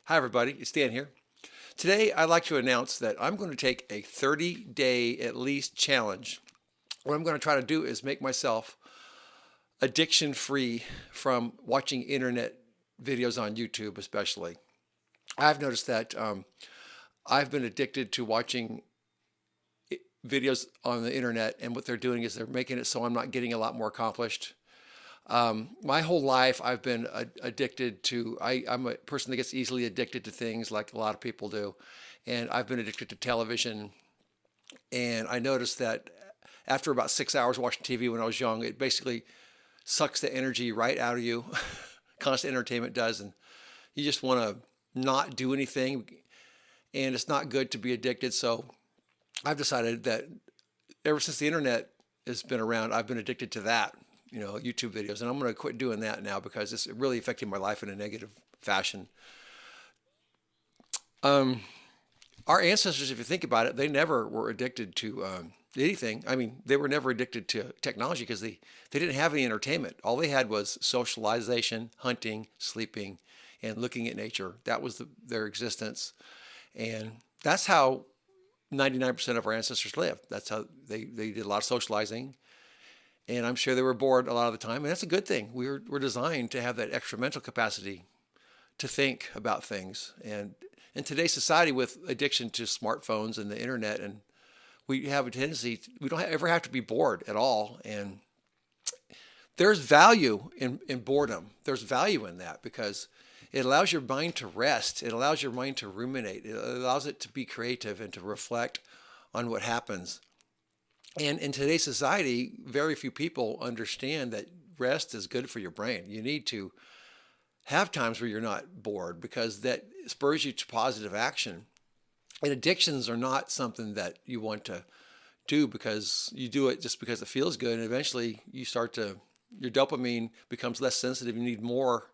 Hi, everybody. It's Dan here. Today, I'd like to announce that I'm going to take a 30-day at least challenge. What I'm going to try to do is make myself addiction free from watching internet videos on YouTube, especially. I've noticed that I've been addicted to watching videos on the internet, and what they're doing is they're making it so I'm not getting a lot more accomplished. My whole life, I've been addicted to, I'm a person that gets easily addicted to things like a lot of people do. And I've been addicted to television. And I noticed that after about 6 hours watching TV when I was young, it basically sucks the energy right out of you. Constant entertainment does. And you just want to not do anything. And it's not good to be addicted. So I've decided that ever since the internet has been around, I've been addicted to that, YouTube videos. And I'm going to quit doing that now because it's really affecting my life in a negative fashion. Um, our ancestors, if you think about it, they never were addicted to anything. I mean, they were never addicted to technology because they didn't have any entertainment. All they had was socialization, hunting, sleeping, and looking at nature. That was their existence. And that's how 99% of our ancestors lived. That's how they did a lot of socializing. And I'm sure they were bored a lot of the time. And that's a good thing. We're designed to have that extra mental capacity to think about things. And in today's society, with addiction to smartphones and the internet, and we have a tendency, we don't ever have to be bored at all. And there's value in boredom. There's value in that because it allows your mind to rest. It allows your mind to ruminate. It allows it to be creative and to reflect on what happens. And in today's society, very few people understand that rest is good for your brain. You need to have times where you're not bored because that spurs you to positive action. And addictions are not something that you want to do because you do it just because it feels good. And eventually your dopamine becomes less sensitive. You need more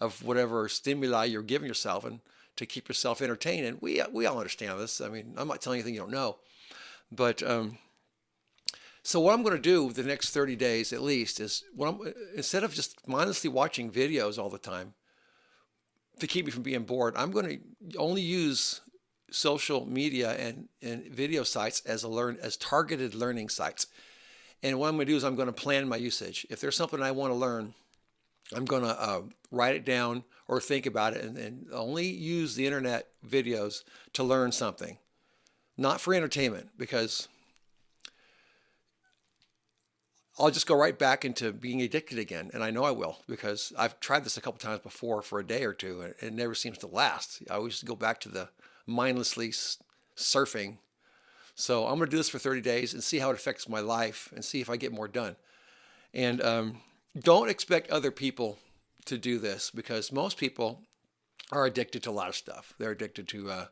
of whatever stimuli you're giving yourself and to keep yourself entertained. And we all understand this. I mean, I'm not telling you anything you don't know. But so what I'm going to do the next 30 days at least is instead of just mindlessly watching videos all the time to keep me from being bored, I'm going to only use social media and video sites as targeted learning sites. And what I'm going to do is I'm going to plan my usage. If there's something I want to learn, I'm going to write it down or think about it and only use the internet videos to learn something, not for entertainment, because I'll just go right back into being addicted again. And I know I will because I've tried this a couple times before for a day or two and it never seems to last. I always go back to the mindlessly surfing. So I'm going to do this for 30 days and see how it affects my life and see if I get more done. And don't expect other people to do this because most people are addicted to a lot of stuff. They're addicted to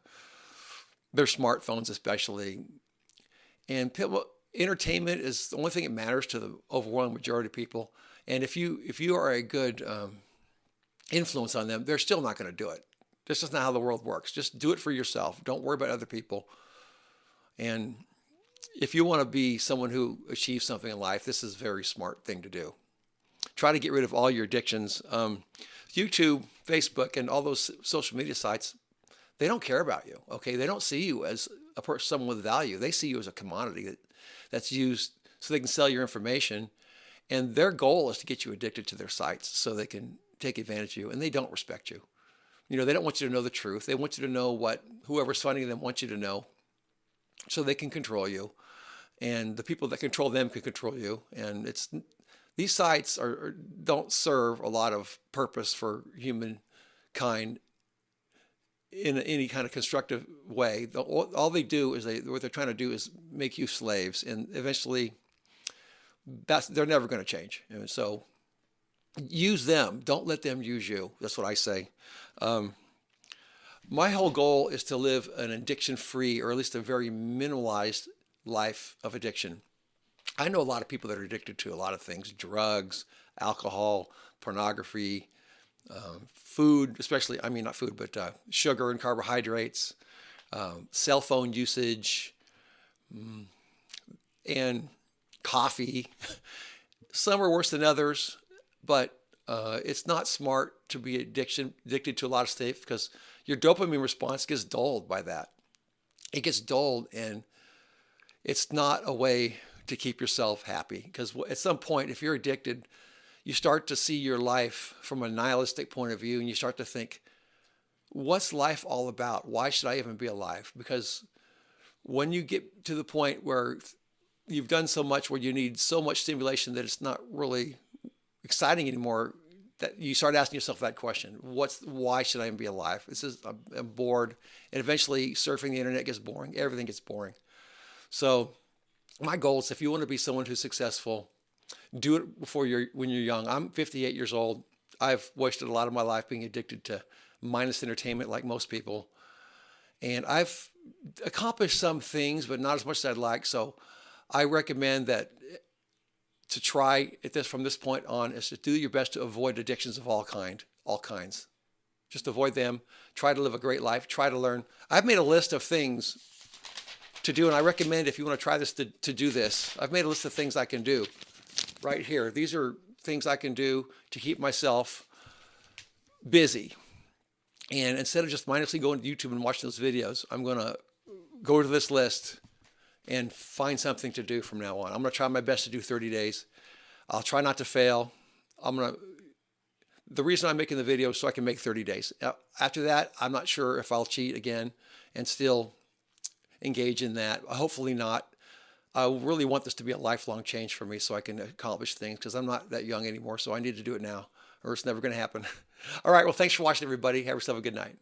their smartphones, especially. And entertainment is the only thing that matters to the overwhelming majority of people. And if you are a good influence on them, they're still not going to do it. This is not how the world works. Just do it for yourself. Don't worry about other people. And if you want to be someone who achieves something in life, this is a very smart thing to do. Try to get rid of all your addictions. YouTube, Facebook, and all those social media sites, they don't care about you. Okay, they don't see you as someone with value. They see you as a commodity that's used so they can sell your information. And their goal is to get you addicted to their sites so they can take advantage of you. And they don't respect you. They don't want you to know the truth. They want you to know what whoever's funding them wants you to know so they can control you. And the people that control them can control you. And these sites don't serve a lot of purpose for humankind in any kind of constructive way. All they do is what they're trying to do is make you slaves. And eventually they're never going to change. And so use them. Don't let them use you. That's what I say. My whole goal is to live an addiction-free, or at least a very minimalized life of addiction. I know a lot of people that are addicted to a lot of things: drugs, alcohol, pornography, food, especially, I mean, not food, but sugar and carbohydrates, cell phone usage, and coffee. Some are worse than others, but It's not smart to be addicted to a lot of stuff because your dopamine response gets dulled by that. It gets dulled, and it's not a way to keep yourself happy. Because at some point, if you're addicted, you start to see your life from a nihilistic point of view, and you start to think, what's life all about? Why should I even be alive? Because when you get to the point where you've done so much, where you need so much stimulation that it's not really exciting anymore, that you start asking yourself that question: why should I even be alive? I'm bored, and eventually surfing the internet gets boring. Everything gets boring. So my goal is, if you want to be someone who's successful, do it when you're young. I'm 58 years old. I've wasted a lot of my life being addicted to mindless entertainment, like most people, and I've accomplished some things, but not as much as I'd like. So I recommend that to try at this from this point on is to do your best to avoid addictions of all kinds. Just avoid them. Try to live a great life. Try to learn. I've made a list of things to do, and I recommend, if you want to try this, to do this. I've made a list of things I can do right here. These are things I can do to keep myself busy. And instead of just mindlessly going to YouTube and watching those videos, I'm going to go to this list and find something to do from now on. I'm going to try my best to do 30 days. I'll try not to fail. The reason I'm making the video is so I can make 30 days. After that, I'm not sure if I'll cheat again and still engage in that. Hopefully not. I really want this to be a lifelong change for me so I can accomplish things, because I'm not that young anymore. So I need to do it now, or it's never going to happen. All right. Well, thanks for watching, everybody. Have yourself a good night.